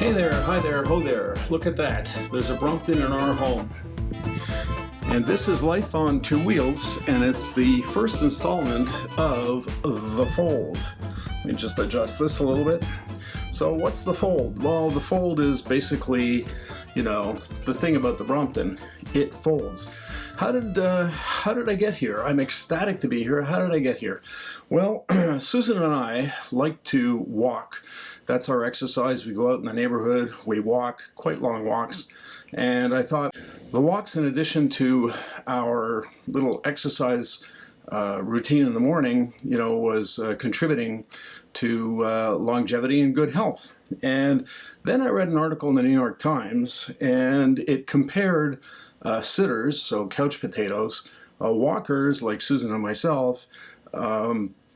Hey there, hi there, ho there. Look at that. There's a Brompton in our home. And this is Life on Two Wheels, and it's the first installment of The Fold. Let me just adjust this a little bit. So what's the Fold? Well, the Fold is basically, the thing about the Brompton. It folds. How did I get here? I'm ecstatic to be here. How did I get here? Well, Susan and I like to walk. That's our exercise. We go out in the neighborhood, we walk, quite long walks. And I thought the walks, in addition to our little exercise routine in the morning, was contributing to longevity and good health. And then I read an article in the New York Times, and it compared sitters, so couch potatoes, walkers like Susan and myself,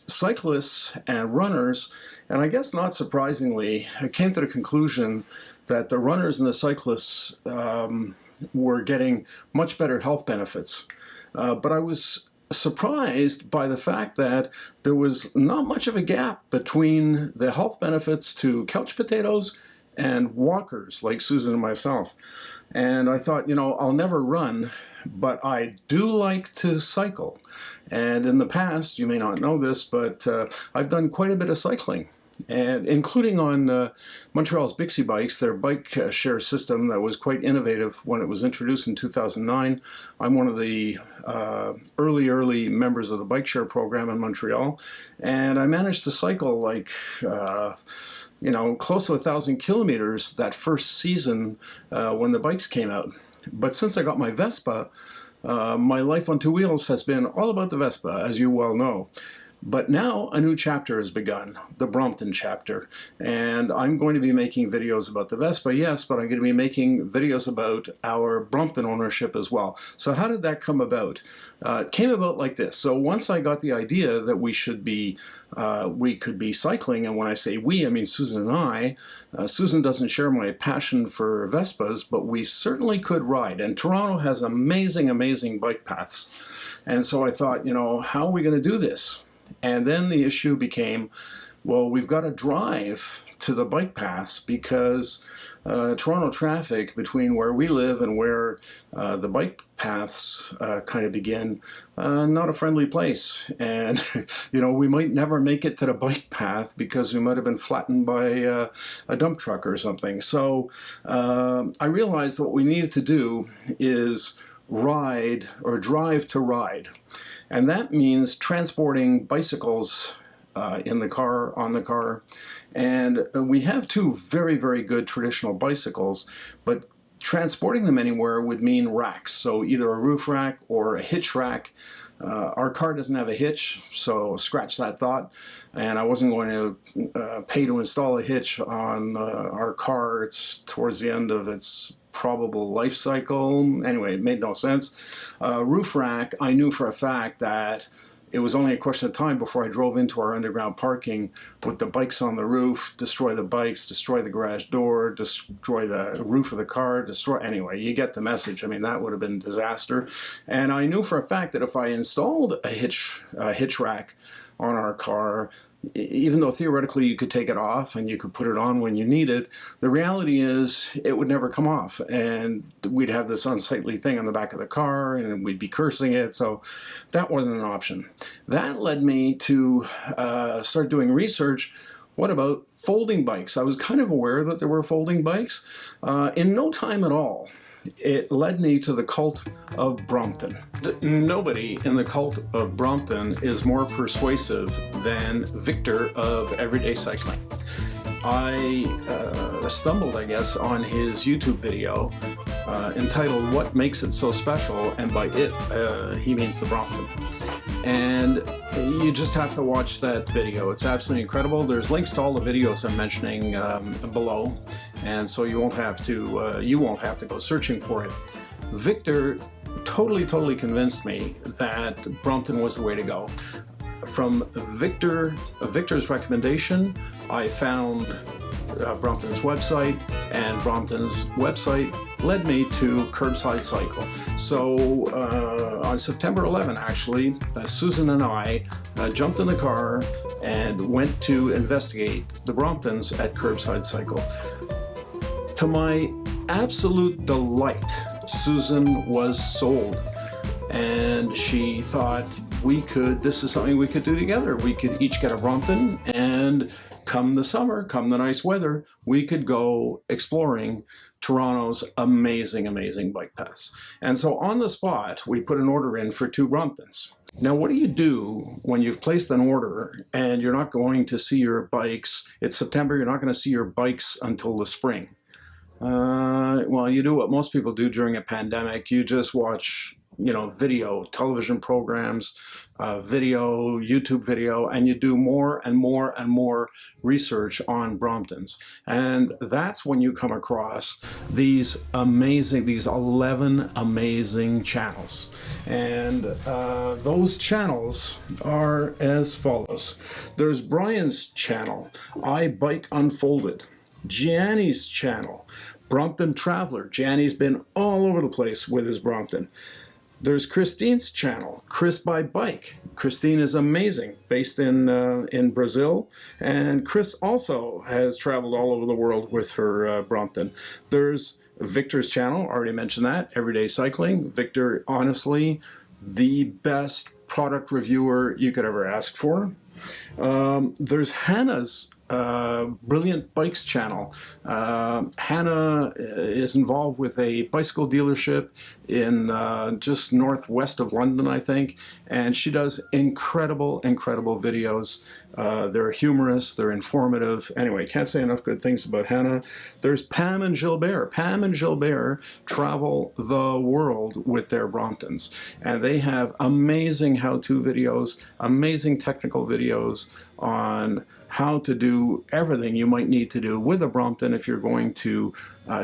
cyclists and runners, and I guess not surprisingly, I came to the conclusion that the runners and the cyclists were getting much better health benefits. But I was surprised by the fact that there was not much of a gap between the health benefits to couch potatoes and walkers like Susan and myself. And I thought, I'll never run, but I do like to cycle. And in the past, you may not know this, but I've done quite a bit of cycling, and including on Montreal's Bixie Bikes, their bike share system that was quite innovative when it was introduced in 2009. I'm one of the early members of the bike share program in Montreal, and I managed to cycle like close to 1,000 kilometers that first season when the bikes came out. But since I got my Vespa, my life on two wheels has been all about the Vespa, as you well know. But now a new chapter has begun, the Brompton chapter, and I'm going to be making videos about the Vespa, yes, but I'm going to be making videos about our Brompton ownership as well. So how did that come about? It came about like this. So once I got the idea that we could be cycling, and when I say we, I mean Susan and I. Susan doesn't share my passion for Vespas, but we certainly could ride, and Toronto has amazing, amazing bike paths. And so I thought, how are we going to do this? And then the issue became, well, we've got to drive to the bike paths because Toronto traffic between where we live and where the bike paths kind of begin, not a friendly place. And, we might never make it to the bike path because we might have been flattened by a dump truck or something. So I realized what we needed to do is ride or drive to ride. And that means transporting bicycles in the car, on the car. And we have two very, very good traditional bicycles, but transporting them anywhere would mean racks. So either a roof rack or a hitch rack. Our car doesn't have a hitch, so scratch that thought. And I wasn't going to pay to install a hitch on our car. It's towards the end of its probable life cycle. Anyway, it made no sense. Roof rack, I knew for a fact that it was only a question of time before I drove into our underground parking with the bikes on the roof, destroy the bikes, destroy the garage door, destroy the roof of the car, anyway, you get the message. I mean, that would have been disaster. And I knew for a fact that if I installed a hitch rack on our car, even though theoretically you could take it off and you could put it on when you need it, the reality is it would never come off, and we'd have this unsightly thing on the back of the car and we'd be cursing it, so that wasn't an option. That led me to start doing research. What about folding bikes? I was kind of aware that there were folding bikes. In no time at all, it led me to the cult of Brompton. Nobody in the cult of Brompton is more persuasive than Victor of Everyday Cycling. I stumbled, I guess, on his YouTube video entitled What Makes It So Special, and by it, he means the Brompton. And you just have to watch that video. It's absolutely incredible. There's links to all the videos I'm mentioning below, and so you won't have to go searching for it. Victor totally convinced me that Brompton was the way to go. From Victor's recommendation, I found Brompton's website, and Brompton's website led me to Curbside Cycle. So on September 11, actually, Susan and I jumped in the car and went to investigate the Bromptons at Curbside Cycle. To my absolute delight, Susan was sold. And she thought this is something we could do together. We could each get a Brompton, and come the summer, come the nice weather, we could go exploring Toronto's amazing, amazing bike paths. And so on the spot, we put an order in for 2 Bromptons. Now, what do you do when you've placed an order and you're not going to see your bikes? It's September, you're not going to see your bikes until the spring. Well, you do what most people do during a pandemic. You just watch, video, television programs, video, YouTube video, and you do more and more and more research on Bromptons. And that's when you come across these 11 amazing channels. And those channels are as follows. There's Brian's channel, I Bike Unfolded. Gianni's channel, Brompton Traveler. Gianni's been all over the place with his Brompton. There's Christine's channel, Chris by Bike. Christine is amazing, based in Brazil, and Chris also has traveled all over the world with her Brompton. There's Victor's channel, already mentioned that, Everyday Cycling. Victor, honestly, the best product reviewer you could ever ask for. There's Hannah's Brilliant Bikes channel. Hannah is involved with a bicycle dealership in just northwest of London, I think, and she does incredible, incredible videos. They're humorous, they're informative. Anyway, can't say enough good things about Hannah. There's Pam and Gilbert. Pam and Gilbert travel the world with their Bromptons, and they have amazing how-to videos, amazing technical videos on how to do everything you might need to do with a Brompton if you're going to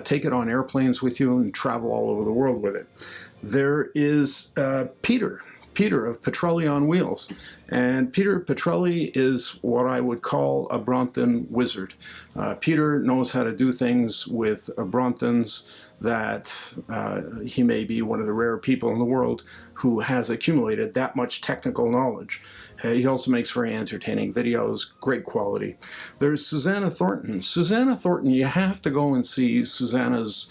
take it on airplanes with you and travel all over the world with it. There is Peter of Petrelli on Wheels. And Peter Petrelli is what I would call a Brompton wizard. Peter knows how to do things with Bromptons that he may be one of the rare people in the world who has accumulated that much technical knowledge. He also makes very entertaining videos, great quality. There's Susanna Thorton. Susanna Thornton, you have to go and see Susanna's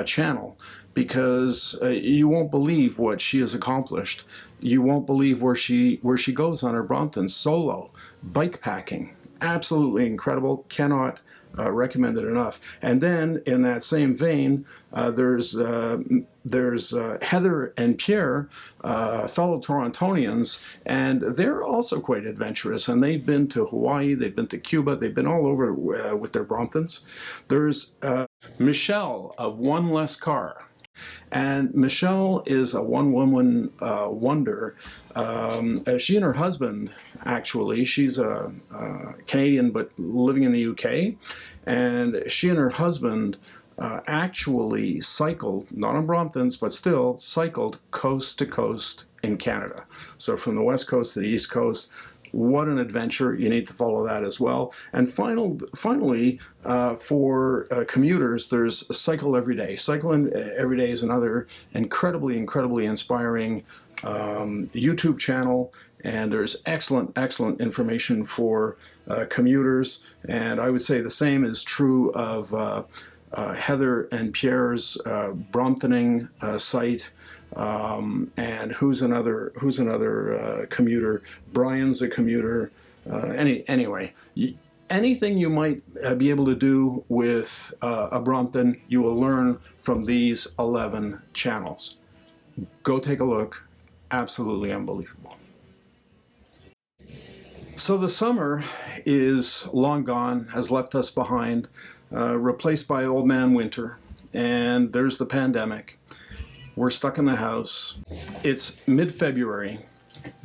channel, because you won't believe what she has accomplished. You won't believe where she goes on her Brompton solo, bike packing. Absolutely incredible. Cannot recommend it enough. And then in that same vein, there's Heather and Pier, fellow Torontonians, and they're also quite adventurous. And they've been to Hawaii, they've been to Cuba, they've been all over with their Bromptons. There's Michelle of One Less Car. And Michelle is a one-woman wonder. She and her husband, actually, she's a Canadian but living in the UK, and she and her husband actually cycled, not on Bromptons, but still cycled coast to coast in Canada. So from the west coast to the east coast. What an adventure. You need to follow that as well. And finally, for commuters, there's Cycle Every Day. Cycle Every Day is another incredibly, incredibly inspiring YouTube channel. And there's excellent, excellent information for commuters. And I would say the same is true of Heather and Pierre's Bromptoning site. And who's another commuter? Brian's a commuter. Anyway, anything you might be able to do with a Brompton, you will learn from these 11 channels. Go take a look. Absolutely unbelievable. So the summer is long gone, has left us behind, replaced by old man winter, and there's the pandemic. We're stuck in the house. It's mid-February,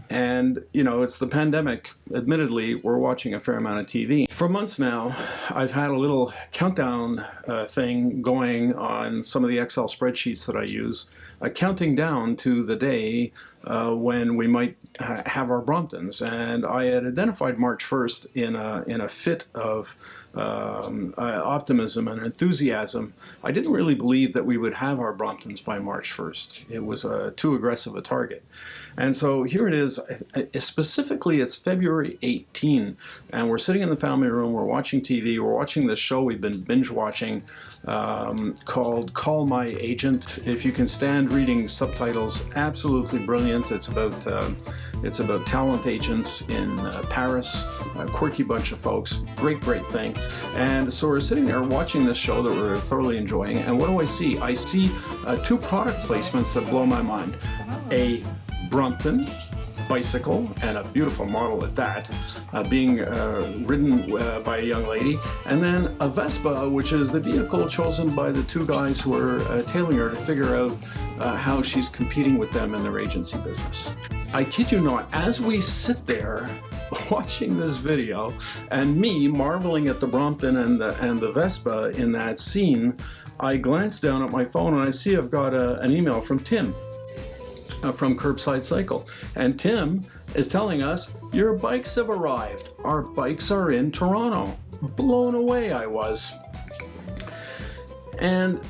and it's the pandemic. Admittedly, we're watching a fair amount of TV. For months now, I've had a little countdown thing going on some of the Excel spreadsheets that I use, counting down to the day when we might have our Bromptons. And I had identified March 1st in a fit of optimism and enthusiasm. I didn't really believe that we would have our Bromptons by March 1st. It was too aggressive a target. And so here it is. Specifically, it's February 18, and we're sitting in the family room, we're watching TV, we're watching this show we've been binge watching called Call My Agent. If you can stand reading subtitles, absolutely brilliant. It's about talent agents in Paris, a quirky bunch of folks, great thing. And so we're sitting there watching this show that we're thoroughly enjoying, and what do I see? I see two product placements that blow my mind. A Brompton bicycle, and a beautiful model at that, being ridden by a young lady, and then a Vespa, which is the vehicle chosen by the two guys who are tailing her to figure out how she's competing with them in their agency business. I kid you not, as we sit there watching this video, and me marveling at the Brompton and the Vespa in that scene, I glance down at my phone and I see I've got an email from Tim. From Curbside Cycle, and Tim is telling us your bikes have arrived. Our bikes are in Toronto. Blown away I was. And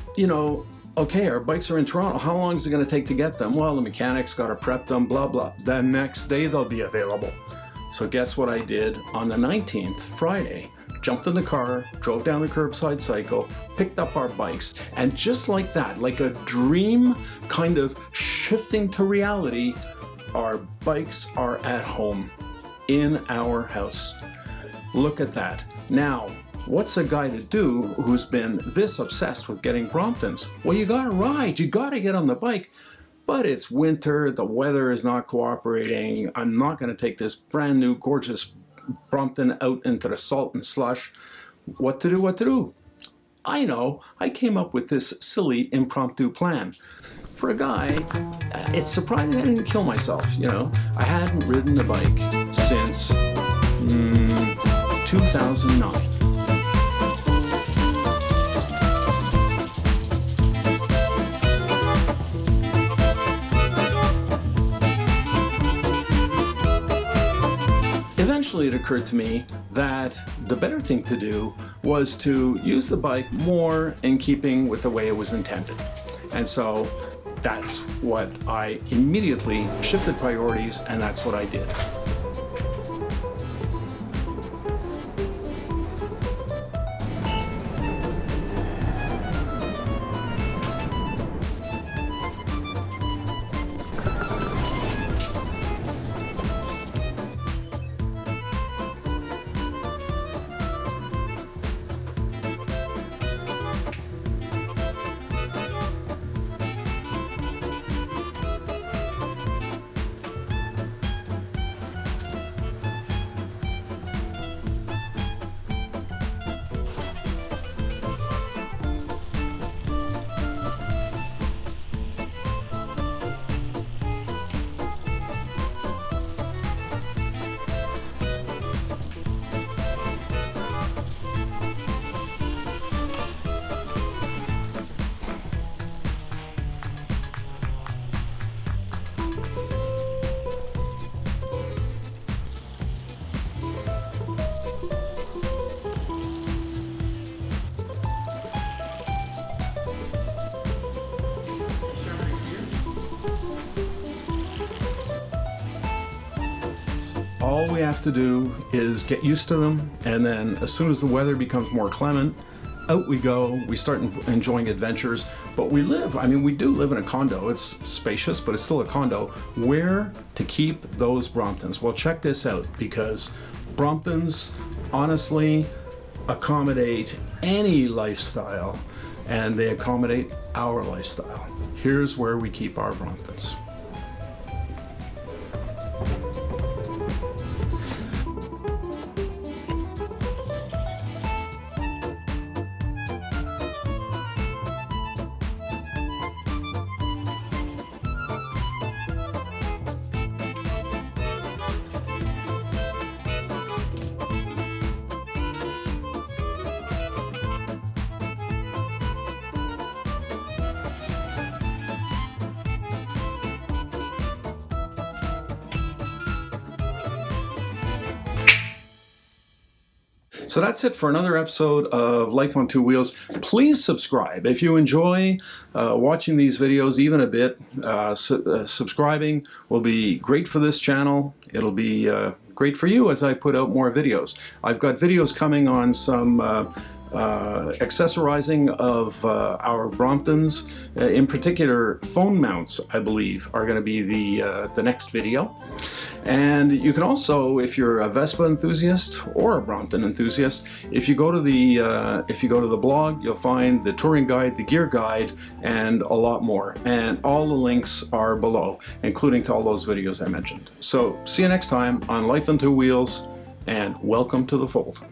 okay, our bikes are in Toronto. How long is it going to take to get them? Well, the mechanics got to prep them, blah blah. The next day they'll be available. So guess what I did on the 19th, Friday? Jumped in the car, drove down the Curbside Cycle, picked up our bikes, and just like that, like a dream kind of shifting to reality, our bikes are at home in our house. Look at that. Now, what's a guy to do who's been this obsessed with getting Bromptons? Well, you gotta ride, you gotta get on the bike. But it's winter, the weather is not cooperating. I'm not gonna take this brand new gorgeous Brompton out into the salt and slush. What to do? I know, I came up with this silly impromptu plan. For a guy, it's surprising I didn't kill myself, I hadn't ridden the bike since 2009. Eventually it occurred to me that the better thing to do was to use the bike more in keeping with the way it was intended. And so that's what I immediately shifted priorities, and that's what I did. All we have to do is get used to them, and then as soon as the weather becomes more clement, out we go. We start enjoying adventures. But we do live in a condo. It's spacious, but it's still a condo. Where to keep those Bromptons? Well, check this out, because Bromptons honestly accommodate any lifestyle, and they accommodate our lifestyle. Here's where we keep our Bromptons. So that's it for another episode of Life on Two Wheels. Please subscribe. If you enjoy watching these videos even a bit, subscribing will be great for this channel. It'll be great for you as I put out more videos. I've got videos coming on some accessorizing of our Bromptons. In particular, phone mounts, I believe, are going to be the next video. And you can also, if you're a Vespa enthusiast or a Brompton enthusiast, if you go to the blog, you'll find the touring guide, the gear guide, and a lot more. And all the links are below, including to all those videos I mentioned. So see you next time on Life on Two Wheels, and welcome to the fold.